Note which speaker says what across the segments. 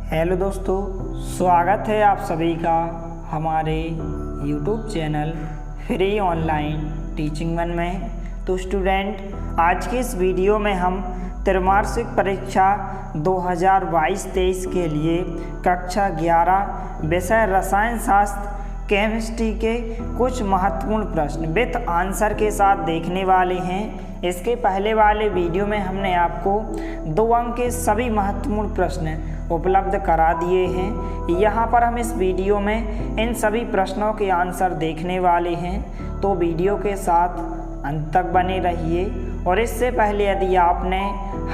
Speaker 1: Hello दोस्तों, स्वागत है आप सभी का हमारे YouTube channel free online teaching one में। तो स्टूडेंट, आज के इस वीडियो में हम त्रैमासिक परीक्षा 2022-23 के लिए कक्षा 11 विषय रसायन शास्त्र केमिस्ट्री के कुछ महत्वपूर्ण प्रश्न विथ आंसर के साथ देखने वाले हैं। इसके पहले वाले वीडियो में हमने आपको 2 अंक के सभी महत्वपूर्ण प्रश्न उपलब्ध करा दिए हैं। यहाँ पर हम इस वीडियो में इन सभी प्रश्नों के आंसर देखने वाले हैं, तो वीडियो के साथ अंत तक बने रहिए। और इससे पहले यदि आपने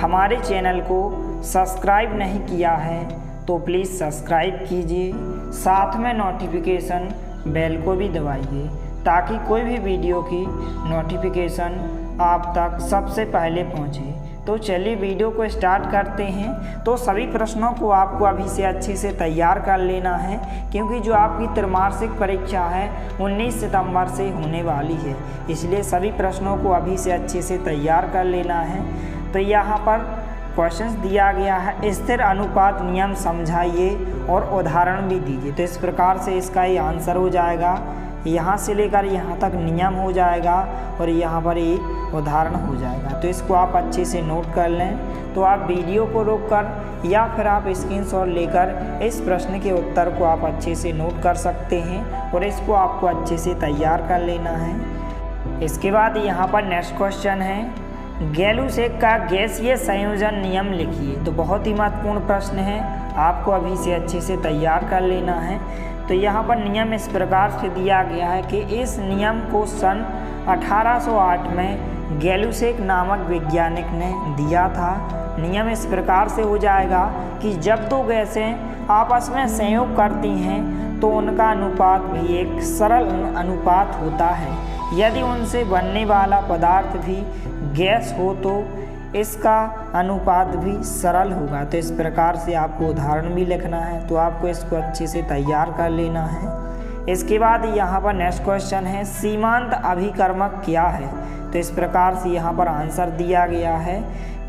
Speaker 1: हमारे चैनल को सब्सक्राइब नहीं किया है तो प्लीज़ सब्सक्राइब कीजिए, साथ में नोटिफिकेशन बेल को भी दबाइए ताकि कोई भी वीडियो की नोटिफिकेशन आप तक सबसे पहले पहुंचे। तो चलिए वीडियो को स्टार्ट करते हैं। तो सभी प्रश्नों को आपको अभी से अच्छे से तैयार कर लेना है, क्योंकि जो आपकी त्रैमासिक परीक्षा है 19 सितंबर से होने वाली है, इसलिए सभी प्रश्नों को अभी से अच्छे से तैयार कर लेना है। तो यहाँ पर क्वेश्चंस दिया गया है, स्थिर अनुपात नियम समझाइए और उदाहरण भी दीजिए। तो इस प्रकार से इसका ये आंसर हो जाएगा, यहाँ से लेकर यहाँ तक नियम हो जाएगा और यहाँ पर एक उदाहरण हो जाएगा। तो इसको आप अच्छे से नोट कर लें। तो आप वीडियो को रोककर या फिर आप स्क्रीनशॉट लेकर इस प्रश्न के उत्तर को आप अच्छे से नोट कर सकते हैं और इसको आपको अच्छे से तैयार कर लेना है। इसके बाद यहाँ पर नेक्स्ट क्वेश्चन है, गैलुसेक का गैसीय संयोजन नियम लिखिए। तो बहुत ही महत्वपूर्ण प्रश्न है, आपको अभी से अच्छे से तैयार कर लेना है। तो यहाँ पर नियम इस प्रकार से दिया गया है कि इस नियम को सन 1808 में गैलुसेक नामक वैज्ञानिक ने दिया था। नियम इस प्रकार से हो जाएगा कि जब 2 गैसें आपस में संयोग करती हैं तो उनका अनुपात भी एक सरल अनुपात होता है। यदि उनसे बनने वाला पदार्थ भी गैस हो तो इसका अनुपात भी सरल होगा। तो इस प्रकार से आपको उदाहरण भी लिखना है, तो आपको इसको अच्छे से तैयार कर लेना है। इसके बाद यहाँ पर नेक्स्ट क्वेश्चन है, सीमांत अभिकर्मक क्या है। तो इस प्रकार से यहाँ पर आंसर दिया गया है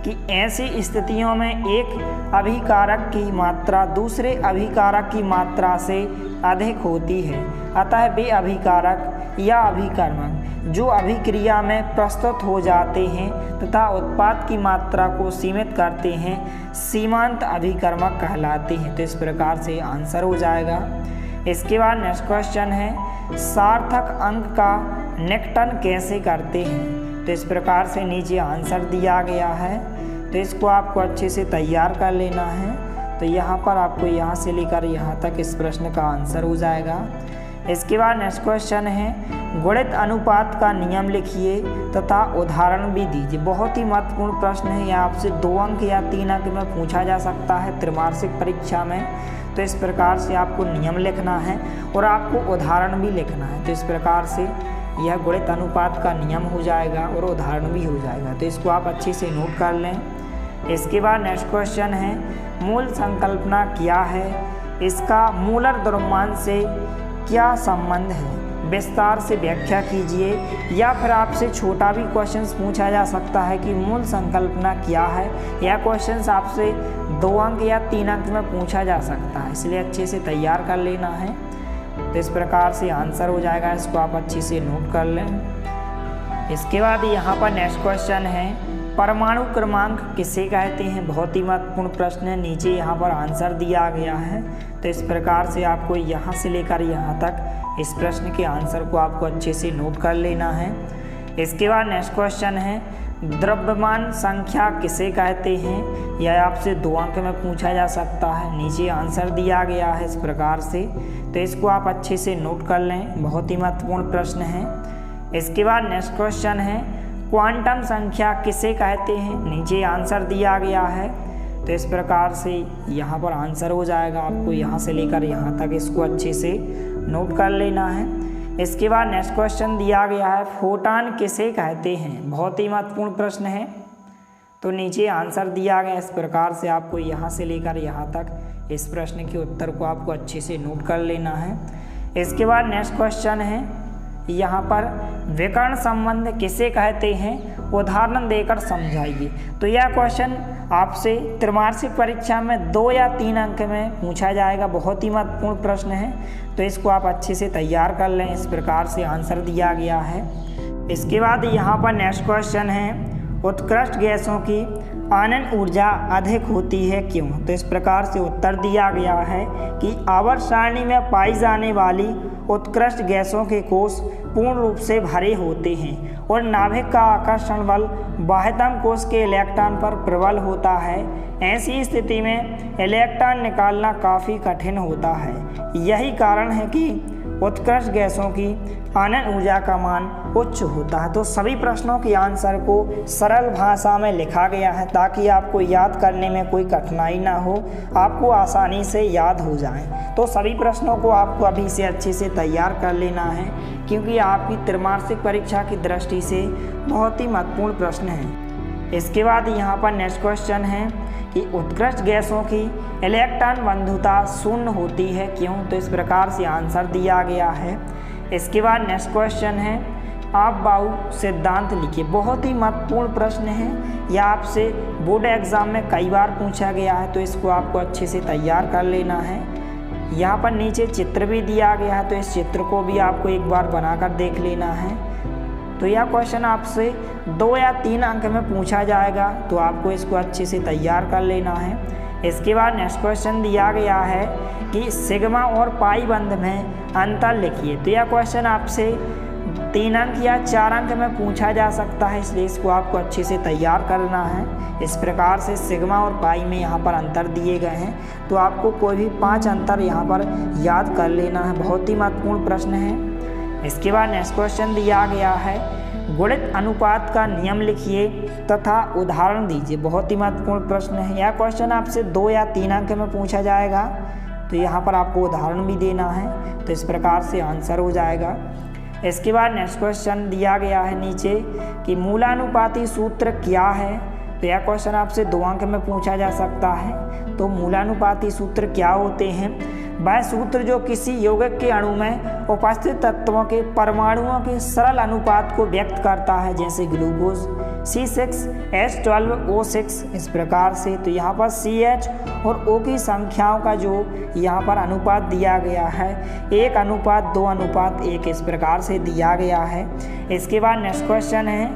Speaker 1: कि ऐसी स्थितियों में एक अभिकारक की मात्रा दूसरे अभिकारक की मात्रा से अधिक होती है, अतः वे अभिकारक या अभिकर्मक जो अभिक्रिया में प्रस्तुत हो जाते हैं तथा उत्पाद की मात्रा को सीमित करते हैं, सीमांत अभिकर्मक कहलाते हैं। तो इस प्रकार से आंसर हो जाएगा। इसके बाद नेक्स्ट क्वेश्चन है, सार्थक अंक का निकटन कैसे करते हैं। तो इस प्रकार से नीचे आंसर दिया गया है, तो इसको आपको अच्छे से तैयार कर लेना है। तो यहाँ पर आपको यहाँ से लेकर यहाँ तक इस प्रश्न का आंसर हो जाएगा। इसके बाद नेक्स्ट क्वेश्चन है, गुणित अनुपात का नियम लिखिए तथा उदाहरण भी दीजिए। बहुत ही महत्वपूर्ण प्रश्न है, यह आपसे 2 अंक या 3 अंक में पूछा जा सकता है त्रैमासिक परीक्षा में। तो इस प्रकार से आपको नियम लिखना है और आपको उदाहरण भी लिखना है। तो इस प्रकार से यह गुणित अनुपात का नियम हो जाएगा और उदाहरण भी हो जाएगा। तो इसको आप अच्छे से नोट कर लें। इसके बाद नेक्स्ट क्वेश्चन है, मूल संकल्पना क्या है, इसका मूलर द्रव्यमान से क्या संबंध है, विस्तार से व्याख्या कीजिए। या फिर आपसे छोटा भी क्वेश्चंस पूछा जा सकता है कि मूल संकल्पना क्या है। यह क्वेश्चंस आपसे 2 अंक या 3 अंक में पूछा जा सकता है, इसलिए अच्छे से तैयार कर लेना है। तो इस प्रकार से आंसर हो जाएगा, इसको आप अच्छे से नोट कर लें। इसके बाद यहाँ पर नेक्स्ट क्वेश्चन है, परमाणु क्रमांक किसे कहते हैं। बहुत ही महत्वपूर्ण प्रश्न है, नीचे यहाँ पर आंसर दिया गया है। तो इस प्रकार से आपको यहाँ से लेकर यहाँ तक इस प्रश्न के आंसर को आपको अच्छे से नोट कर लेना है। इसके बाद नेक्स्ट क्वेश्चन है, द्रव्यमान संख्या किसे कहते हैं। यह आपसे 2 अंक में पूछा जा सकता है, नीचे आंसर दिया गया है इस प्रकार से। तो इसको आप अच्छे से नोट कर लें, बहुत ही महत्वपूर्ण प्रश्न है। इसके बाद नेक्स्ट क्वेश्चन है, क्वांटम संख्या किसे कहते हैं। नीचे आंसर दिया गया है। तो इस प्रकार से यहाँ पर आंसर हो जाएगा, आपको यहाँ से लेकर यहाँ तक इसको अच्छे से नोट कर लेना है। इसके बाद नेक्स्ट क्वेश्चन दिया गया है, फोटॉन किसे कहते हैं। बहुत ही महत्वपूर्ण प्रश्न है, तो नीचे आंसर दिया गया इस प्रकार से आपको यहाँ से लेकर यहाँ तक इस प्रश्न के उत्तर को आपको अच्छे से नोट कर लेना है। इसके बाद नेक्स्ट क्वेश्चन है, यहाँ पर विकर्ण संबंध किसे कहते हैं उदाहरण देकर समझाइए। तो यह क्वेश्चन आपसे त्रैमासिक परीक्षा में 2 या 3 अंक में पूछा जाएगा, बहुत ही महत्वपूर्ण प्रश्न है। तो इसको आप अच्छे से तैयार कर लें। इस प्रकार से आंसर दिया गया है। इसके बाद यहाँ पर नेक्स्ट क्वेश्चन है, उत्कृष्ट गैसों की आनन ऊर्जा अधिक होती है क्यों? तो इस प्रकार से उत्तर दिया गया है कि आवर्त सारणी में पाई जाने वाली उत्कृष्ट गैसों के कोष पूर्ण रूप से भरे होते हैं और नाभिक का आकर्षण बल बाह्यतम कोष के इलेक्ट्रॉन पर प्रबल होता है। ऐसी स्थिति में इलेक्ट्रॉन निकालना काफ़ी कठिन होता है। यही कारण है कि उत्कृष्ट गैसों की आनन ऊर्जा का मान उच्च होता है। तो सभी प्रश्नों के आंसर को सरल भाषा में लिखा गया है ताकि आपको याद करने में कोई कठिनाई ना हो, आपको आसानी से याद हो जाए। तो सभी प्रश्नों को आपको अभी से अच्छे से तैयार कर लेना है क्योंकि आपकी त्रैमासिक परीक्षा की दृष्टि से बहुत ही महत्वपूर्ण प्रश्न है। इसके बाद यहाँ पर नेक्स्ट क्वेश्चन है कि उत्कृष्ट गैसों की इलेक्ट्रॉन बंधुता शून्य होती है क्यों? तो इस प्रकार से आंसर दिया गया है। इसके बाद नेक्स्ट क्वेश्चन है, आप बाहु सिद्धांत लिखिए। बहुत ही महत्वपूर्ण प्रश्न है, यह आपसे बोर्ड एग्जाम में कई बार पूछा गया है। तो इसको आपको अच्छे से तैयार कर लेना है। यहाँ पर नीचे चित्र भी दिया गया है, तो इस चित्र को भी आपको एक बार बनाकर देख लेना है। तो यह क्वेश्चन आपसे 2 या 3 अंक में पूछा जाएगा, तो आपको इसको अच्छे से तैयार कर लेना है। इसके बाद नेक्स्ट क्वेश्चन दिया गया है कि सिग्मा और पाई बंध में अंतर लिखिए। तो यह क्वेश्चन आपसे 3 अंक या 4 अंक में पूछा जा सकता है, इसलिए इसको आपको अच्छे से तैयार करना है। इस प्रकार से सिग्मा और पाई में यहाँ पर अंतर दिए गए हैं, तो आपको कोई भी 5 अंतर यहाँ पर याद कर लेना है। बहुत ही महत्वपूर्ण प्रश्न है। इसके बाद नेक्स्ट क्वेश्चन दिया गया है, गुणित अनुपात का नियम लिखिए तथा उदाहरण दीजिए। बहुत ही महत्वपूर्ण प्रश्न है। यह क्वेश्चन आपसे 2 या 3 अंक में पूछा जाएगा, तो यहाँ पर आपको उदाहरण भी देना है। तो इस प्रकार से आंसर हो जाएगा। इसके बाद नेक्स्ट क्वेश्चन दिया गया है नीचे कि मूलानुपाती सूत्र क्या है? तो यह क्वेश्चन आपसे 2 अंक में पूछा जा सकता है। तो मूलानुपाती सूत्र क्या होते हैं? वह सूत्र जो किसी यौगिक के अणु में उपस्थित तत्वों के परमाणुओं के सरल अनुपात को व्यक्त करता है, जैसे ग्लूकोज C6H12O6 इस प्रकार से। तो यहाँ पर CH और O की संख्याओं का जो यहाँ पर अनुपात दिया गया है 1:2:1 इस प्रकार से दिया गया है। इसके बाद नेक्स्ट क्वेश्चन है,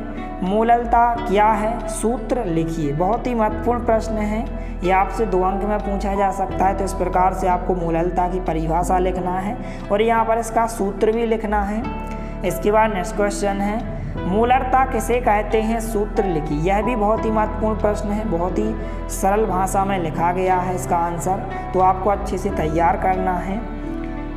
Speaker 1: मूललता क्या है? सूत्र लिखिए। बहुत ही महत्वपूर्ण प्रश्न है, यह आपसे 2 अंक में पूछा जा सकता है। तो इस प्रकार से आपको मूललता की परिभाषा लिखना है और यहाँ पर इसका सूत्र भी लिखना है। इसके बाद नेक्स्ट क्वेश्चन है, मूललता किसे कहते हैं? सूत्र लिखिए। यह भी बहुत ही महत्वपूर्ण प्रश्न है, बहुत ही सरल भाषा में लिखा गया है इसका आंसर, तो आपको अच्छे से तैयार करना है।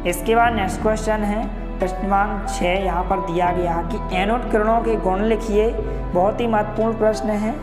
Speaker 1: इसके बाद नेक्स्ट क्वेश्चन है, प्रश्न क्रमांक 6 यहाँ पर दिया गया है कि एनोड किरणों के गुण लिखिए। बहुत ही महत्वपूर्ण प्रश्न है।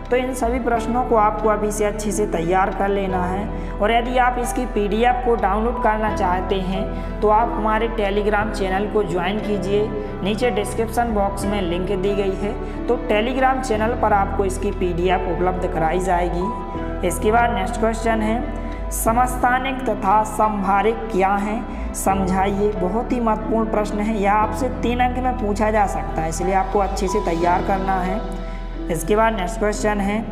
Speaker 1: तो इन सभी प्रश्नों को आपको अभी से अच्छे से तैयार कर लेना है। और यदि आप इसकी PDF को डाउनलोड करना चाहते हैं तो आप हमारे टेलीग्राम चैनल को ज्वाइन कीजिए। नीचे डिस्क्रिप्शन बॉक्स में लिंक दी गई है, तो टेलीग्राम चैनल पर आपको इसकी PDF उपलब्ध कराई जाएगी। इसके बाद नेक्स्ट क्वेश्चन है, समस्थानिक तथा समभारिक क्या है? समझाइए। बहुत ही महत्वपूर्ण प्रश्न है, यह आपसे 3 अंक में पूछा जा सकता है, इसलिए आपको अच्छे से तैयार करना है। इसके बाद नेक्स्ट क्वेश्चन है,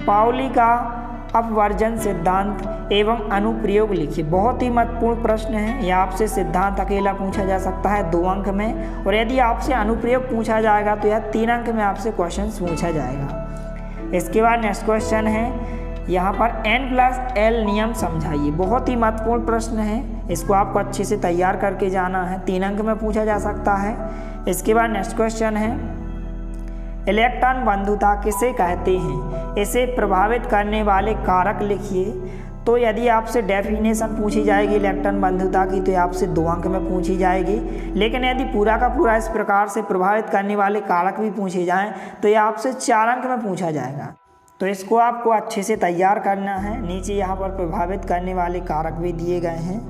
Speaker 1: पाउली का अपवर्जन सिद्धांत एवं अनुप्रयोग लिखिए। बहुत ही महत्वपूर्ण प्रश्न है, यह आपसे सिद्धांत अकेला पूछा जा सकता है 2 अंक में, और यदि आपसे अनुप्रयोग पूछा जाएगा तो यह 3 अंक में आपसे क्वेश्चन पूछा जाएगा। इसके बाद नेक्स्ट क्वेश्चन है, यहाँ पर N+L नियम समझाइए। बहुत ही महत्वपूर्ण प्रश्न है, इसको आपको अच्छे से तैयार करके जाना है, 3 अंक में पूछा जा सकता है। इसके बाद नेक्स्ट क्वेश्चन है, इलेक्ट्रॉन बंधुता किसे कहते हैं? इसे प्रभावित करने वाले कारक लिखिए। तो यदि आपसे डेफिनेशन पूछी जाएगी इलेक्ट्रॉन बंधुता की तो आपसे 2 अंक में पूछी जाएगी, लेकिन यदि पूरा का पूरा इस प्रकार से प्रभावित करने वाले कारक भी पूछे जाएं तो यह आपसे 4 अंक में पूछा जाएगा। तो इसको आपको अच्छे से तैयार करना है। नीचे यहाँ पर प्रभावित करने वाले कारक भी दिए गए हैं।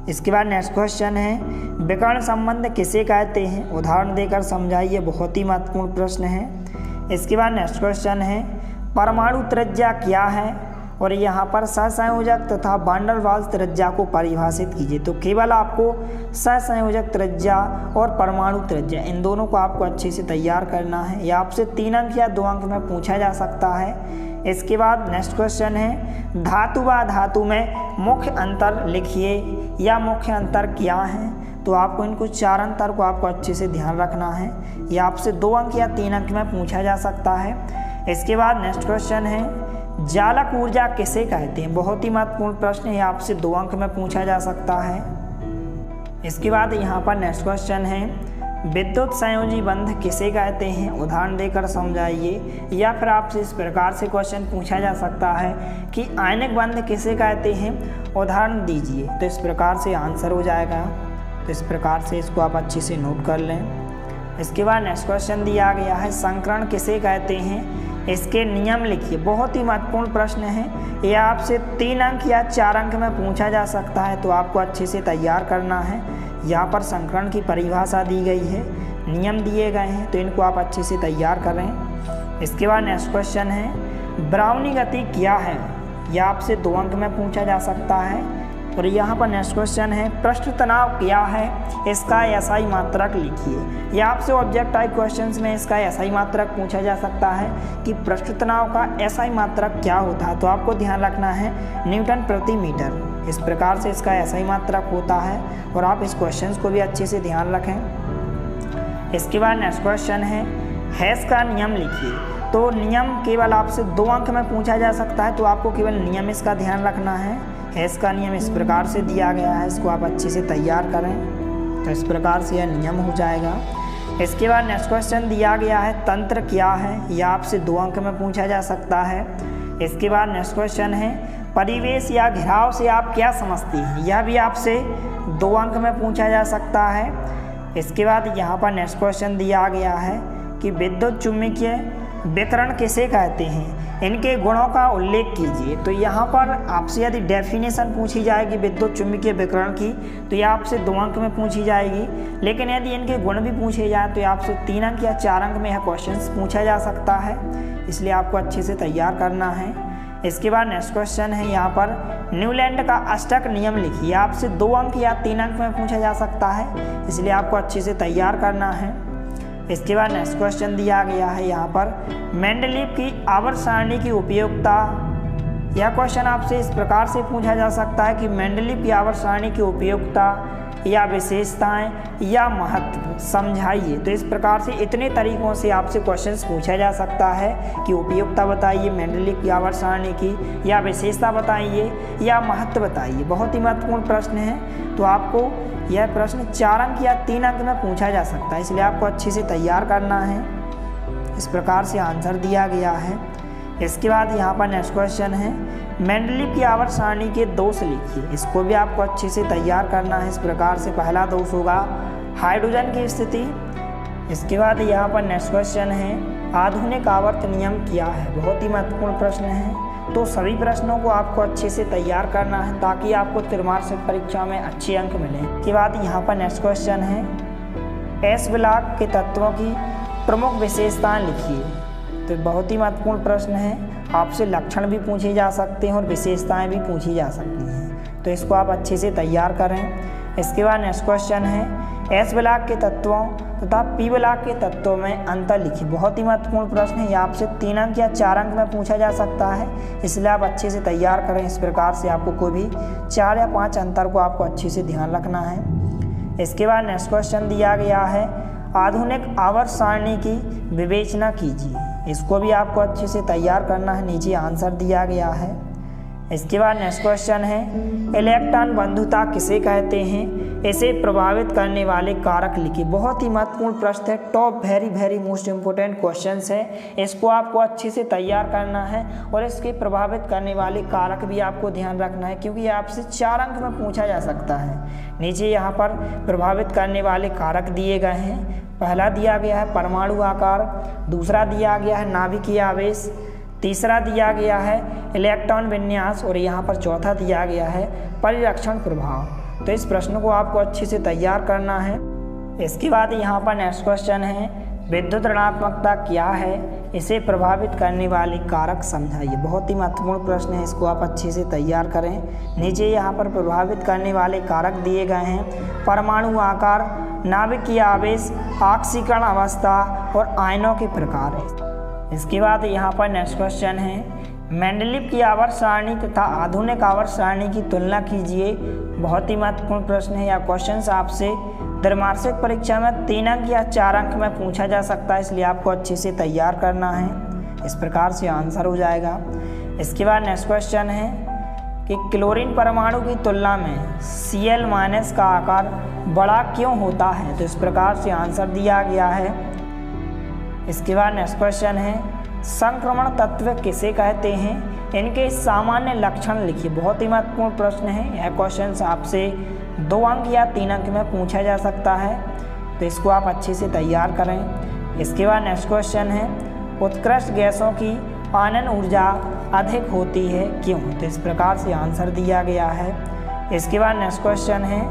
Speaker 1: इसके बाद नेक्स्ट क्वेश्चन है, विकर्ण संबंध किसे कहते हैं? उदाहरण देकर समझाइए। बहुत ही महत्वपूर्ण प्रश्न है। इसके बाद नेक्स्ट क्वेश्चन है, परमाणु त्रिज्या क्या है? और यहाँ पर सहसंयोजक तथा वैन डर वाल्स त्रिज्या को परिभाषित कीजिए। तो केवल आपको सहसंयोजक त्रिज्या और परमाणु त्रिज्या इन दोनों को आपको अच्छे से तैयार करना है। यह आपसे 3 अंक या 2 अंक में पूछा जा सकता है। इसके बाद नेक्स्ट क्वेश्चन है धातु व धातु में मुख्य अंतर लिखिए या मुख्य अंतर क्या है। तो आपको इनको 4 अंतर को आपको अच्छे से ध्यान रखना है। यह आपसे 2 अंक या 3 अंक में पूछा जा सकता है। इसके बाद नेक्स्ट क्वेश्चन है जालक ऊर्जा किसे कहते हैं। बहुत ही महत्वपूर्ण प्रश्न है, आपसे 2 अंक में पूछा जा सकता है। इसके बाद यहाँ पर नेक्स्ट क्वेश्चन है विद्युत संयोजी बंध किसे कहते हैं, उदाहरण देकर समझाइए। या फिर आपसे इस प्रकार से क्वेश्चन पूछा जा सकता है कि आयनिक बंध किसे कहते हैं, उदाहरण दीजिए। तो इस प्रकार से आंसर हो जाएगा। तो इस प्रकार से इसको आप अच्छे से नोट कर लें। इसके बाद नेक्स्ट क्वेश्चन दिया गया है संकरण किसे कहते हैं, इसके नियम लिखिए। बहुत ही महत्वपूर्ण प्रश्न है, यह आपसे 3 अंक या 4 अंक में पूछा जा सकता है। तो आपको अच्छे से तैयार करना है। यहाँ पर संकरण की परिभाषा दी गई है, नियम दिए गए हैं, तो इनको आप अच्छे से तैयार करें। इसके बाद नेक्स्ट क्वेश्चन है ब्राउनी गति क्या है। यह आपसे 2 अंक में पूछा जा सकता है। और यहाँ पर नेक्स्ट क्वेश्चन है पृष्ठ तनाव क्या है, इसका एसआई मात्रक लिखिए। यह आपसे ऑब्जेक्ट टाइप क्वेश्चंस में इसका एसआई मात्रक पूछा जा सकता है कि पृष्ठ तनाव का एसआई मात्रक क्या होता है। तो आपको ध्यान रखना है न्यूटन प्रति मीटर। इस प्रकार से इसका एसआई मात्रक होता है और आप इस क्वेश्चन को भी अच्छे से ध्यान रखें। इसके बाद नेक्स्ट क्वेश्चन है हेस का नियम लिखिए। तो नियम केवल आपसे 2 अंक में पूछा जा सकता है। तो आपको केवल नियम इसका ध्यान रखना है। हेस का नियम इस प्रकार से दिया गया है, इसको आप अच्छे से तैयार करें। तो इस प्रकार से यह नियम हो जाएगा। इसके बाद नेक्स्ट क्वेश्चन दिया गया है तंत्र क्या है। यह आपसे 2 अंक में पूछा जा सकता है। इसके बाद नेक्स्ट क्वेश्चन है परिवेश या घेराव से आप क्या समझते हैं। यह भी आपसे 2 अंक में पूछा जा सकता है। इसके बाद यहाँ पर नेक्स्ट क्वेश्चन दिया गया है कि विद्युत चुम्बकीय विकिरण किसे कहते हैं, इनके गुणों का उल्लेख कीजिए। तो यहाँ पर आपसे यदि डेफिनेशन पूछी जाएगी विद्युत चुम्बकीय विकिरण की तो यह आपसे 2 अंक में पूछी जाएगी। लेकिन यदि इनके गुण भी पूछे जाए तो यह आपसे 3 अंक या 4 अंक में यह क्वेश्चन पूछा जा सकता है। इसलिए आपको अच्छे से तैयार करना है। इसके बाद नेक्स्ट क्वेश्चन है यहाँ पर न्यूलैंड का अष्टक नियम लिखिए। आपसे 2 अंक या 3 अंक में पूछा जा सकता है, इसलिए आपको अच्छे से तैयार करना है। इसके बाद नेक्स्ट क्वेश्चन दिया गया है यहाँ पर मेंडलीव की आवर्त सारणी की उपयोगिता। यह क्वेश्चन आपसे इस प्रकार से पूछा जा सकता है कि मेंडलीव की आवर्त सारणी की उपयोगिता या विशेषताएं या महत्व समझाइए। तो इस प्रकार से इतने तरीकों से आपसे क्वेश्चंस पूछा जा सकता है कि उपयोगिता बताइए मेंडलीव की आवर्त सारणी की, या विशेषता बताइए, या महत्व बताइए। बहुत ही महत्वपूर्ण प्रश्न है। तो आपको यह प्रश्न 4 अंक या 3 अंक में पूछा जा सकता है, इसलिए आपको अच्छे से तैयार करना है। इस प्रकार से आंसर दिया गया है। इसके बाद यहाँ पर नेक्स्ट क्वेश्चन है मेंडलीव की आवर्त सारणी के दोष लिखिए। इसको भी आपको अच्छे से तैयार करना है। इस प्रकार से पहला दोष होगा हाइड्रोजन की स्थिति। इसके बाद यहाँ पर नेक्स्ट क्वेश्चन है आधुनिक आवर्त नियम क्या है। बहुत ही महत्वपूर्ण प्रश्न है। तो सभी प्रश्नों को आपको अच्छे से तैयार करना है ताकि आपको त्रिमासिक परीक्षा में अच्छे अंक मिलें। इसके बाद यहाँ पर नेक्स्ट क्वेश्चन है एस ब्लॉक के तत्वों की प्रमुख विशेषताएं लिखिए। तो बहुत ही महत्वपूर्ण प्रश्न है। आपसे लक्षण भी पूछे जा सकते हैं और विशेषताएं भी पूछी जा सकती हैं। तो इसको आप अच्छे से तैयार करें। इसके बाद नेक्स्ट क्वेश्चन है एस ब्लॉक के तत्वों तथा पी ब्लॉक के तत्वों में अंतर लिखिए। बहुत ही महत्वपूर्ण प्रश्न है। यह आपसे 3 अंक या 4 अंक में पूछा जा सकता है, इसलिए आप अच्छे से तैयार करें। इस प्रकार से आपको कोई भी 4 या 5 अंतर को आपको अच्छे से ध्यान रखना है। इसके बाद नेक्स्ट क्वेश्चन दिया गया है आधुनिक आवर्त सारणी की विवेचना कीजिए। इसको भी आपको अच्छे से तैयार करना है। नीचे आंसर दिया गया है। इसके बाद नेक्स्ट क्वेश्चन है इलेक्ट्रॉन बंधुता किसे कहते हैं, इसे प्रभावित करने वाले कारक लिखिए। बहुत ही महत्वपूर्ण प्रश्न है। Top very most important questions है। इसको आपको अच्छे से तैयार करना है और इसके प्रभावित करने वाले कारक भी आपको ध्यान रखना है, क्योंकि ये आपसे 4 अंक में पूछा जा सकता है। नीचे यहाँ पर प्रभावित करने वाले कारक दिए गए हैं। पहला दिया गया है परमाणु आकार, दूसरा दिया गया है नाभिकीय आवेश, तीसरा दिया गया है इलेक्ट्रॉन विन्यास और यहाँ पर चौथा दिया गया है परिरक्षण प्रभाव। तो इस प्रश्न को आपको अच्छे से तैयार करना है। इसके बाद यहाँ पर नेक्स्ट क्वेश्चन है विद्युत ऋणात्मकता क्या है, इसे प्रभावित करने वाले कारक समझाइए। बहुत ही महत्वपूर्ण प्रश्न है, इसको आप अच्छे से तैयार करें। नीचे यहाँ पर प्रभावित करने वाले कारक दिए गए हैं। परमाणु आकार, नाभिकीय आवेश, ऑक्सीकरण अवस्था और आयनों के प्रकार। इसके बाद यहाँ पर नेक्स्ट क्वेश्चन है, मेंडलीव की आवर्त सारणी तथा आधुनिक आवर्त सारणी की तुलना कीजिए। बहुत ही महत्वपूर्ण प्रश्न है। यह क्वेश्चन आपसे त्रैमासिक परीक्षा में 3 अंक या 4 अंक में पूछा जा सकता है, इसलिए आपको अच्छे से तैयार करना है। इस प्रकार से आंसर हो जाएगा। इसके बाद नेक्स्ट क्वेश्चन है कि क्लोरीन परमाणु की तुलना में Cl- का आकार बड़ा क्यों होता है, तो इस प्रकार से आंसर दिया गया है। इसके बाद नेक्स्ट क्वेश्चन है, संक्रमण तत्व किसे कहते हैं, इनके सामान्य लक्षण लिखिए। बहुत ही महत्वपूर्ण प्रश्न है। यह क्वेश्चन आपसे 2 अंक या 3 अंक में पूछा जा सकता है, तो इसको आप अच्छे से तैयार करें। इसके बाद नेक्स्ट क्वेश्चन है, उत्कृष्ट गैसों की आनन ऊर्जा अधिक होती है क्यों, तो इस प्रकार से आंसर दिया गया है। इसके बाद नेक्स्ट क्वेश्चन है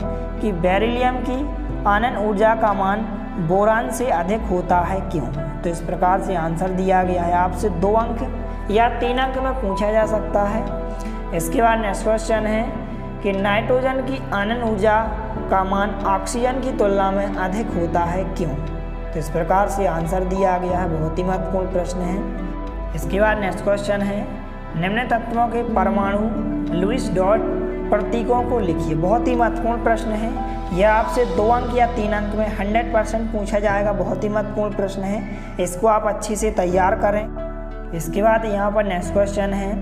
Speaker 1: कि बेरिलियम की आनन ऊर्जा का मान बोरान से अधिक होता है क्यों, तो इस प्रकार से आंसर दिया गया है। आपसे 2 अंक या 3 अंक में पूछा जा सकता है। इसके बाद नेक्स्ट क्वेश्चन है कि नाइट्रोजन की आनन ऊर्जा का मान ऑक्सीजन की तुलना में अधिक होता है क्यों, तो इस प्रकार से आंसर दिया गया है। बहुत ही महत्वपूर्ण प्रश्न है। इसके बाद नेक्स्ट क्वेश्चन है, निम्न तत्वों के परमाणु लुईस डॉट प्रतीकों को लिखिए। बहुत ही महत्वपूर्ण प्रश्न है। यह आपसे 2 अंक या 3 अंक में 100% पूछा जाएगा। बहुत ही महत्वपूर्ण प्रश्न है, इसको आप अच्छे से तैयार करें। इसके बाद यहाँ पर नेक्स्ट क्वेश्चन है,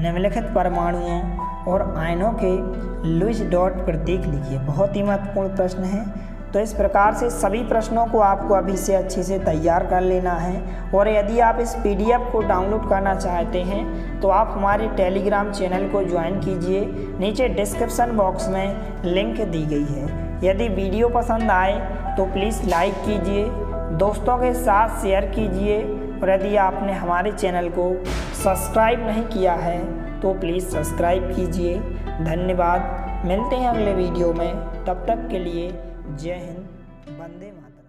Speaker 1: निम्नलिखित परमाणुओं और आयनों के लुईस डॉट प्रतीक लिखिए। बहुत ही महत्वपूर्ण प्रश्न है। तो इस प्रकार से सभी प्रश्नों को आपको अभी से अच्छे से तैयार कर लेना है। और यदि आप इस PDF को डाउनलोड करना चाहते हैं तो आप हमारे टेलीग्राम चैनल को ज्वाइन कीजिए। नीचे डिस्क्रिप्शन बॉक्स में लिंक दी गई है। यदि वीडियो पसंद आए तो प्लीज़ लाइक कीजिए, दोस्तों के साथ शेयर कीजिए, और यदि आपने हमारे चैनल को सब्सक्राइब नहीं किया है तो प्लीज़ सब्सक्राइब कीजिए। धन्यवाद। मिलते हैं अगले वीडियो में, तब तक के लिए जय हिंद, वंदे मातरम।